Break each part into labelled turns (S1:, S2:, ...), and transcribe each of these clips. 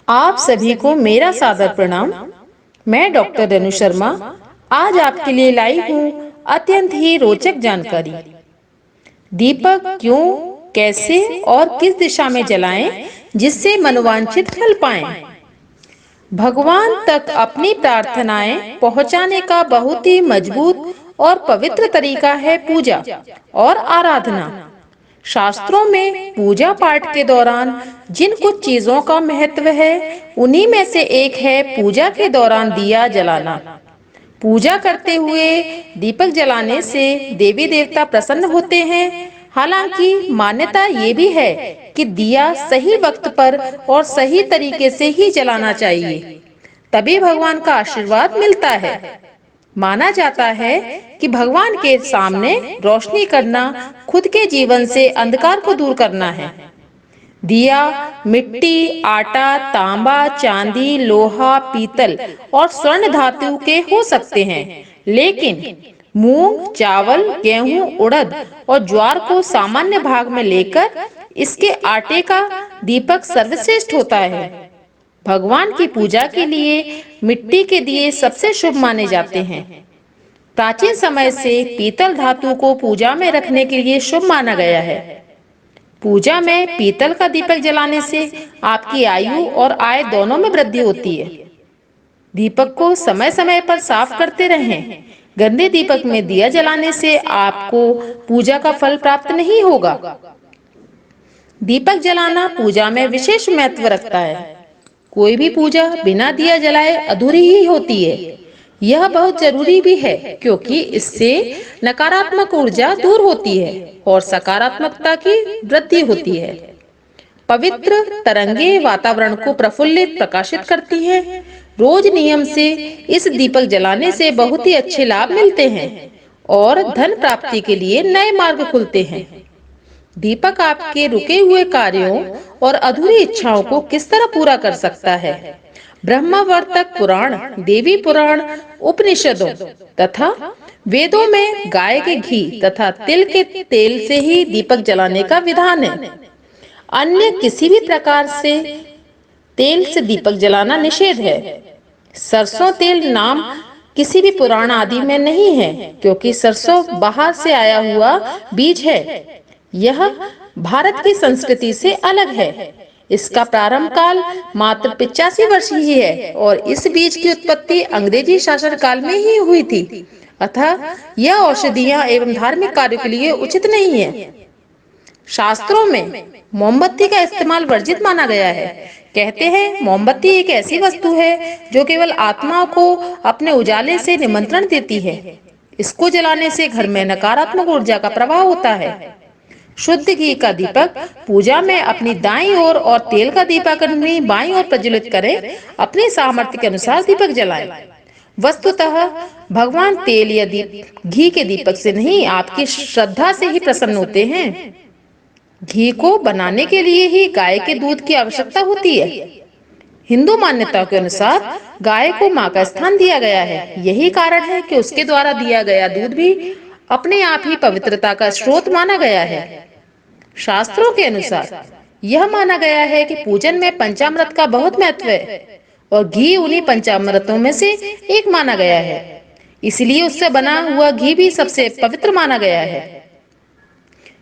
S1: आप सभी को मेरा सादर प्रणाम। मैं डॉक्टर रेणु शर्मा आज आपके लिए लाई हूँ अत्यंत ही रोचक जानकारी। दीपक क्यों, कैसे और किस दिशा में जलाएं जिससे मनोवांछित फल पाएं। भगवान तक अपनी प्रार्थनाएं पहुंचाने का बहुत ही मजबूत और पवित्र तरीका है पूजा और आराधना। शास्त्रों में पूजा पाठ के दौरान जिन कुछ चीजों का महत्व है, उन्हीं में से एक है पूजा के दौरान दिया जलाना। पूजा करते हुए दीपक जलाने से देवी देवता प्रसन्न होते हैं। हालांकि मान्यता ये भी है कि दिया सही वक्त पर और सही तरीके से ही जलाना चाहिए, तभी भगवान का आशीर्वाद मिलता है। माना जाता है कि भगवान के सामने रोशनी करना खुद के जीवन से अंधकार को दूर करना है। दिया मिट्टी, आटा, तांबा, चांदी, लोहा, पीतल और स्वर्ण धातु के हो सकते हैं, लेकिन मूंग, चावल, गेहूं, उड़द और ज्वार को सामान्य भाग में लेकर इसके आटे का दीपक सर्वश्रेष्ठ होता है। भगवान की पूजा के लिए मिट्टी के दिए सबसे शुभ माने जाते हैं। प्राचीन समय से पीतल धातु को पूजा में रखने के लिए शुभ माना गया है। पूजा में पीतल का दीपक जलाने से आपकी आयु और आय दोनों में वृद्धि होती है। दीपक को समय समय पर साफ करते रहें। गंदे दीपक में दिया जलाने से आपको पूजा का फल प्राप्त नहीं होगा। दीपक जलाना पूजा में विशेष महत्व रखता है। कोई भी पूजा बिना दिया जलाए अधूरी ही होती है। यह बहुत जरूरी भी है क्योंकि इससे नकारात्मक ऊर्जा दूर होती है और सकारात्मकता की वृद्धि होती है। पवित्र तरंगे वातावरण को प्रफुल्लित प्रकाशित करती हैं। रोज नियम से इस दीपक जलाने से बहुत ही अच्छे लाभ मिलते हैं और धन प्राप्ति के लिए नए मार्ग खुलते हैं। दीपक आपके रुके हुए कार्यों और अधूरी इच्छाओं को किस तरह पूरा कर सकता है। ब्रह्मावर्तक पुराण, देवी पुराण, उपनिषदों तथा वेदों में गाय के घी तथा तिल के तेल से ही दीपक जलाने का विधान है। अन्य किसी भी प्रकार से तेल से दीपक जलाना निषेध है। सरसों तेल नाम किसी भी पुराण आदि में नहीं है क्योंकि सरसों बाहर से आया हुआ बीज है। यह भारत की संस्कृति से अलग है। इसका प्रारंभ काल मात्र 85 वर्ष ही है और इस बीज की उत्पत्ति अंग्रेजी शासन काल में ही हुई थी। अतः यह औषधियां एवं धार्मिक कार्यों के लिए उचित नहीं है। शास्त्रों में मोमबत्ती का इस्तेमाल वर्जित माना गया है। कहते हैं मोमबत्ती एक ऐसी वस्तु है जो केवल आत्मा को अपने उजाले से निमंत्रण देती है। इसको जलाने से घर में नकारात्मक ऊर्जा का प्रवाह होता है। शुद्ध घी का दीपक पूजा में अपनी दाईं ओर और तेल का दीपक अपनी बाईं ओर प्रज्वलित करें। अपने सामर्थ्य के अनुसार दीपक जलाएं। वस्तुतः भगवान तेल या घी के दीपक से नहीं, आपकी श्रद्धा से ही प्रसन्न होते हैं। घी को बनाने के लिए ही गाय के दूध की आवश्यकता होती है। हिंदू मान्यताओं के अनुसार गाय को मां का स्थान दिया गया है। यही कारण है कि उसके द्वारा दिया गया दूध भी अपने आप ही पवित्रता का स्रोत माना गया है। शास्त्रों के अनुसार यह माना गया है कि पूजन में पंचामृत का बहुत महत्व है और घी उन्हीं पंचामृतों में से एक माना गया है। इसलिए उससे बना हुआ घी भी सबसे पवित्र माना गया है।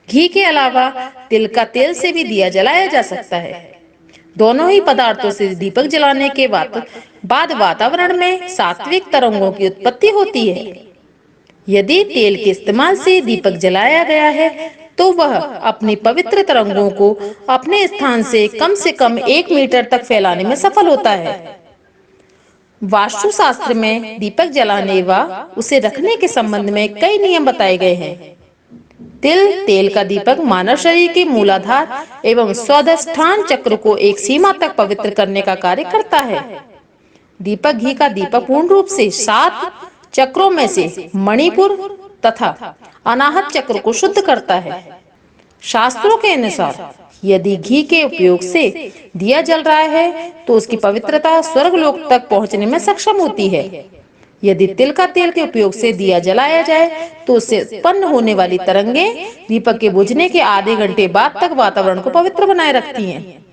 S1: घी के अलावा तिल का तेल से भी दिया जलाया जा सकता है। दोनों ही पदार्थों से दीपक जलाने के बाद वातावरण में सात्विक तरंगों की उत्पत्ति होती है। यदि तेल के इस्तेमाल से दीपक जलाया गया है तो वह अपनी पवित्र तरंगों को अपने स्थान से कम 1 मीटर तक फैलाने में सफल होता है। वास्तुशास्त्र में दीपक जलाने व उसे रखने के संबंध में कई नियम बताए गए हैं। तेल का दीपक मानव शरीर के मूलाधार एवं स्वाधिष्ठान चक्र को एक सीमा तक पवित्र करने का कार्य करता है। दीपक घी का दीपक पूर्ण रूप से 7 चक्रों में से मणिपुर तथा अनाहत चक्र को शुद्ध करता है। शास्त्रों के अनुसार यदि घी के उपयोग से दिया जल रहा है तो उसकी पवित्रता स्वर्गलोक तक पहुंचने में सक्षम होती है। यदि तिल का तेल के उपयोग से दिया जलाया जाए तो उससे उत्पन्न होने वाली तरंगें दीपक के बुझने के आधे घंटे बाद तक वातावरण को पवित्र बनाए रखती हैं।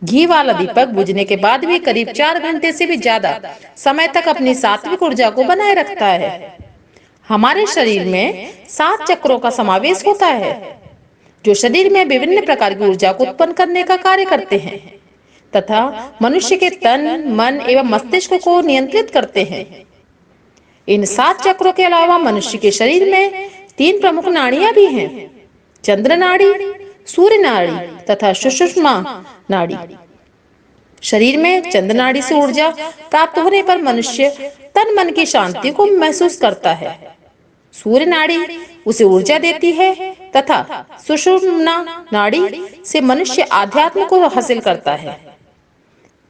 S1: घी वाला दीपक बुझने के बाद भी करीब 4 घंटे से भी ज्यादा समय तक अपनी सात्विक ऊर्जा को बनाए रखता है। हमारे शरीर में 7 चक्रों का समावेश होता है, जो शरीर में विभिन्न प्रकार की ऊर्जा को उत्पन्न करने का कार्य करते हैं तथा मनुष्य के तन, मन एवं मस्तिष्क को नियंत्रित करते हैं। इन 7 चक्रों के अलावा मनुष्य के शरीर में 3 प्रमुख नाड़ियां भी हैं: चंद्र नाड़ी, सूर्य नाड़ी तथा सुषुम्ना नाड़ी। शरीर में चंद्र नाड़ी से ऊर्जा प्राप्त होने पर मनुष्य तन मन की शांति को महसूस करता है। सूर्य नाड़ी उसे ऊर्जा देती है तथा सुषुम्ना नाड़ी से मनुष्य आध्यात्म को हासिल करता है।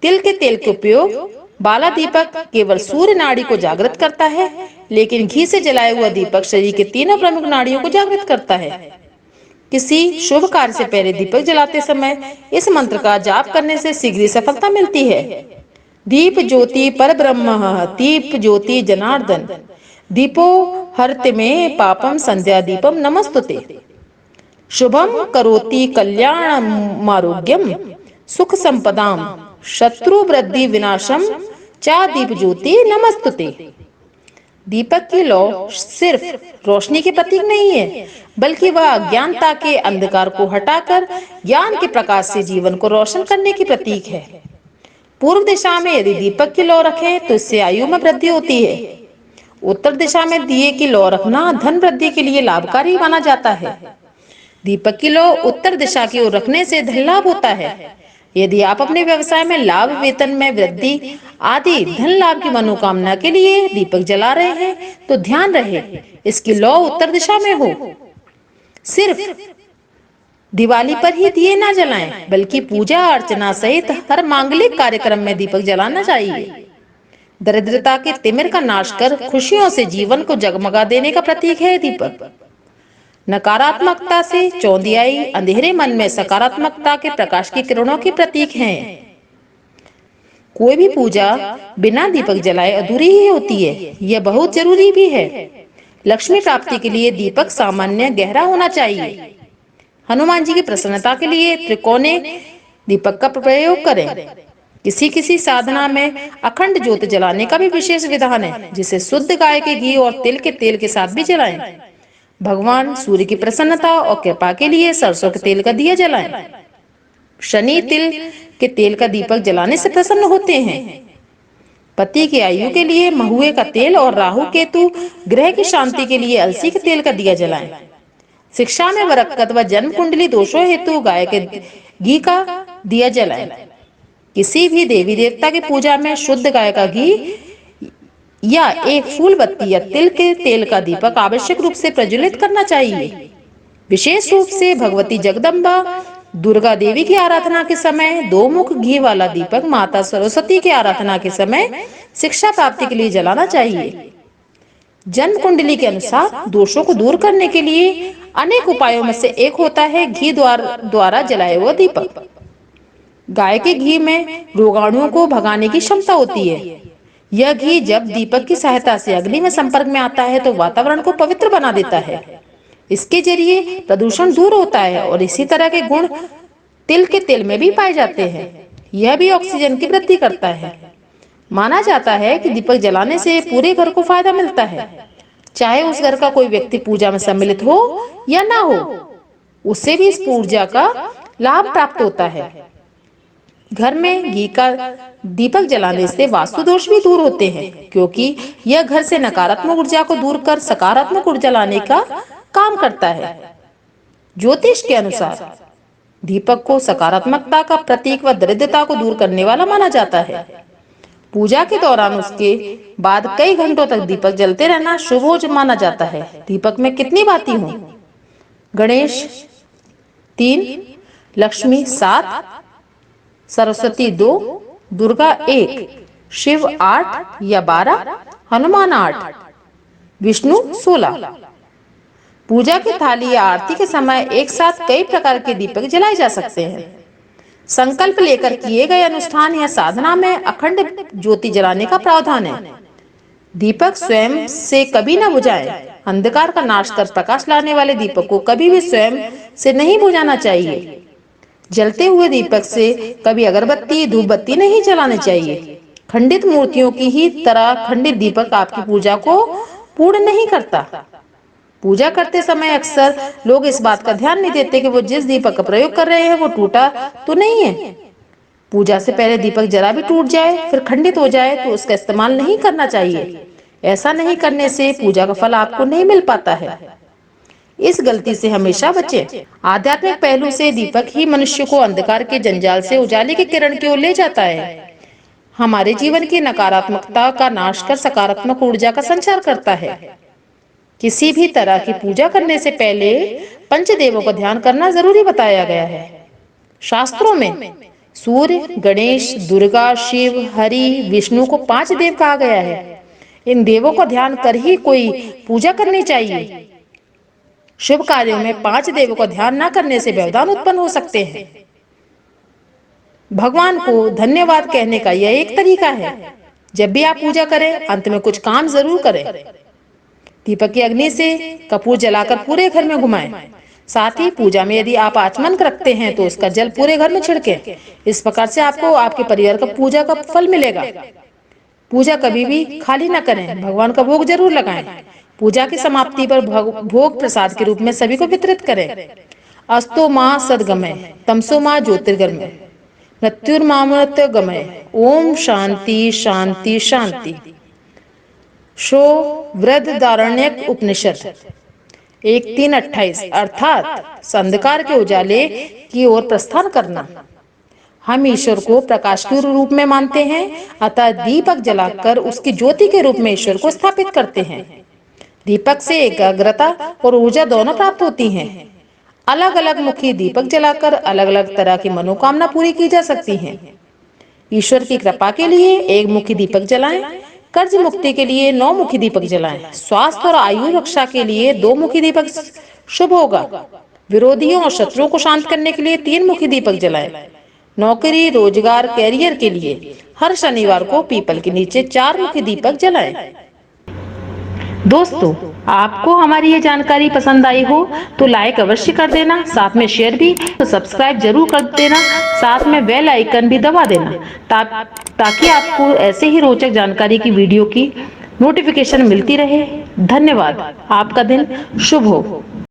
S1: तिल के तेल के उपयोग वाला दीपक केवल सूर्य नाड़ी को जागृत करता है, लेकिन घी से जलाया हुआ दीपक शरीर के तीनों प्रमुख नाड़ियों को जागृत करता है। किसी शुभ कार्य से पहले दीपक जलाते समय इस मंत्र का जाप करने से शीघ्र सफलता मिलती है। दीप ज्योति परब्रह्म, दीप ज्योति जनार्दन, दीपो हरति में पापम संध्या दीपम नमस्तुते। शुभम करोति कल्याणम आरोग्यम सुख संपदाम शत्रु वृद्धि विनाशम चा दीप ज्योति नमस्तुते। दीपक की लौ सिर्फ रोशनी के प्रतीक नहीं है, बल्कि वह अज्ञानता के अंधकार को हटाकर ज्ञान के प्रकाश से जीवन को रोशन करने की प्रतीक है। पूर्व दिशा में यदि दीपक की लौ रखें तो इससे आयु में वृद्धि होती है। उत्तर दिशा में दिए की लौ रखना धन वृद्धि के लिए लाभकारी माना जाता है। दीपक की लौ उत्तर दिशा की ओर रखने से धन लाभ होता है। यदि आप अपने व्यवसाय में लाभ, वेतन में वृद्धि आदि धन लाभ की मनोकामना के लिए दीपक जला रहे हैं तो ध्यान रहे इसकी लौ उत्तर दिशा में हो। सिर्फ दिवाली पर ही दिए ना जलाएं, बल्कि पूजा अर्चना सहित हर मांगलिक कार्यक्रम में दीपक जलाना चाहिए। दरिद्रता के तिमिर का नाश कर खुशियों से जीवन को जगमगा देने का प्रतीक है दीपक। नकारात्मकता से चौंधियाई अंधेरे मन में सकारात्मकता के प्रकाश की किरणों के प्रतीक हैं। कोई भी पूजा बिना दीपक जलाए अधूरी ही होती है। यह बहुत जरूरी भी है। लक्ष्मी प्राप्ति के लिए दीपक सामान्य गहरा होना चाहिए। हनुमान जी की प्रसन्नता के लिए त्रिकोणे दीपक का प्रयोग करें। किसी किसी साधना में अखंड ज्योत जलाने का भी विशेष विधान है, जिसे शुद्ध गाय के घी और तिल के तेल के साथ भी जलाएं। भगवान सूर्य की प्रसन्नता और कृपा के लिए सरसों के तेल का दिया जलाएं। शनि तिल के तेल का दीपक जलाने से प्रसन्न होते हैं। पति की आयु के लिए महुए का तेल और राहु केतु ग्रह की शांति के लिए अलसी के तेल का दिया जलाएं। शिक्षा में बरकत व जन्म कुंडली दोषों हेतु गाय के घी का दिया जलाएं। किसी भी देवी देवता की पूजा में शुद्ध गाय का घी या एक फूल बत्ती या तिल के तेल का दीपक आवश्यक रूप से प्रज्वलित करना चाहिए। विशेष रूप से भगवती जगदम्बा दुर्गा देवी की आराधना के समय 2 मुख घी वाला दीपक, माता सरस्वती की आराधना के समय शिक्षा प्राप्ति के लिए जलाना चाहिए। जन्म कुंडली के अनुसार दोषों को दूर करने के लिए अनेक उपायों में से एक होता है घी द्वारा जलाए हुआ दीपक। गाय के घी में रोगाणुओं को भगाने की क्षमता होती है। यह घी जब दीपक की सहायता से अग्नि में संपर्क में आता है तो वातावरण को पवित्र बना देता है। इसके जरिए प्रदूषण दूर होता है और इसी तरह के गुण तिल के तेल में भी पाए जाते हैं। यह भी ऑक्सीजन की वृद्धि करता है। माना जाता है कि दीपक जलाने से पूरे घर को फायदा मिलता है। चाहे उस घर का कोई व्यक्ति पूजा में सम्मिलित हो या ना हो, उससे भी इस ऊर्जा का लाभ प्राप्त होता है। घर में घी का दीपक जलाने से वास्तु दोष भी दूर होते हैं, क्योंकि यह घर से नकारात्मक ऊर्जा को दूर कर सकारात्मक ऊर्जा लाने का काम करता है। ज्योतिष के अनुसार दीपक को सकारात्मकता का प्रतीक व दरिद्रता को दूर करने वाला माना जाता है। पूजा के दौरान उसके बाद कई घंटों तक दीपक जलते रहना शुभ हो माना जाता है। दीपक में कितनी बाती हों? गणेश 3, लक्ष्मी 7, सरस्वती 2, दुर्गा 1, शिव 8 या 12, हनुमान 8, विष्णु 16। पूजा की थाली या आरती के समय एक साथ कई प्रकार के दीपक जलाए जा सकते हैं। संकल्प लेकर किए गए अनुष्ठान या साधना में अखंड ज्योति जलाने का प्रावधान है। दीपक स्वयं से कभी न बुझाएं। अंधकार का नाश कर प्रकाश लाने वाले दीपक को कभी भी स्वयं से नहीं बुझाना चाहिए। जलते हुए दीपक से कभी अगरबत्ती धूप बत्ती नहीं जलानी चाहिए। खंडित मूर्तियों की ही तरह खंडित दीपक आपकी पूजा को पूर्ण नहीं करता। पूजा करते समय अक्सर लोग इस बात का ध्यान नहीं देते कि वो जिस दीपक का प्रयोग कर रहे हैं वो टूटा तो नहीं है। पूजा से पहले दीपक जरा भी टूट जाए फिर खंडित हो जाए तो उसका इस्तेमाल नहीं करना चाहिए। ऐसा नहीं करने से पूजा का फल आपको नहीं मिल पाता है। इस गलती से हमेशा बचें। आध्यात्मिक पहलू से दीपक ही मनुष्य को अंधकार के जंजाल से उजाले की किरण की ओर ले जाता है। हमारे जीवन की नकारात्मकता का नाश कर सकारात्मक ऊर्जा का संचार करता है। किसी भी तरह की पूजा करने से पहले पंचदेवों का ध्यान करना जरूरी बताया गया है। शास्त्रों में सूर्य, गणेश, दुर्गा, शिव, हरि, विष्णु को 5 देव कहा गया है। इन देवों का ध्यान कर ही कोई पूजा करनी चाहिए। शुभ कार्यों में 5 देवों का ध्यान न करने से व्यवधान उत्पन्न हो सकते हैं। भगवान को धन्यवाद कहने का यह एक तरीका है। जब भी आप पूजा करें अंत में कुछ काम जरूर करें। दीपक की अग्नि से कपूर जलाकर पूरे घर में घुमाएं। साथ ही पूजा में यदि आप आचमन रखते हैं तो उसका जल पूरे घर में छिड़कें। इस प्रकार से आपको आपके परिवार का पूजा का फल मिलेगा। पूजा कभी भी खाली न करें, भगवान का भोग जरूर लगाएं। पूजा की समाप्ति पर भोग प्रसाद के रूप में सभी को वितरित करें। अस्तो माँ सदगमय, तमसो माँ ज्योतिर्गमय, मृत्युर्मामृत गमय। ओम शांति शांति शांति। शो बृहदारण्यक उपनिषद 1:3-28 अर्थात अंधकार के उजाले की ओर प्रस्थान करना। हम ईश्वर को प्रकाश के रूप में मानते हैं, अतः दीपक जलाकर उसकी ज्योति के रूप में ईश्वर को स्थापित करते हैं। दीपक से एकाग्रता और ऊर्जा दोनों प्राप्त होती हैं। अलग अलग मुखी दीपक जलाकर अलग अलग तरह की मनोकामना पूरी की जा सकती हैं। ईश्वर की कृपा के लिए एक मुखी दीपक जलाएं। कर्ज मुक्ति के लिए 9 मुखी दीपक जलाएं। स्वास्थ्य और आयु रक्षा के लिए 2 मुखी दीपक शुभ होगा। विरोधियों और शत्रुओं को शांत करने के लिए 3 मुखी दीपक जलाएं। नौकरी, रोजगार, कैरियर के लिए हर शनिवार को पीपल के नीचे 4 मुखी दीपक जलाएं। दोस्तों, आपको हमारी ये जानकारी पसंद आई हो तो लाइक अवश्य कर देना, साथ में शेयर भी, तो सब्सक्राइब जरूर कर देना, साथ में बेल आइकन भी दबा देना ताकि आपको ऐसे ही रोचक जानकारी की वीडियो की नोटिफिकेशन मिलती रहे। धन्यवाद। आपका दिन शुभ हो।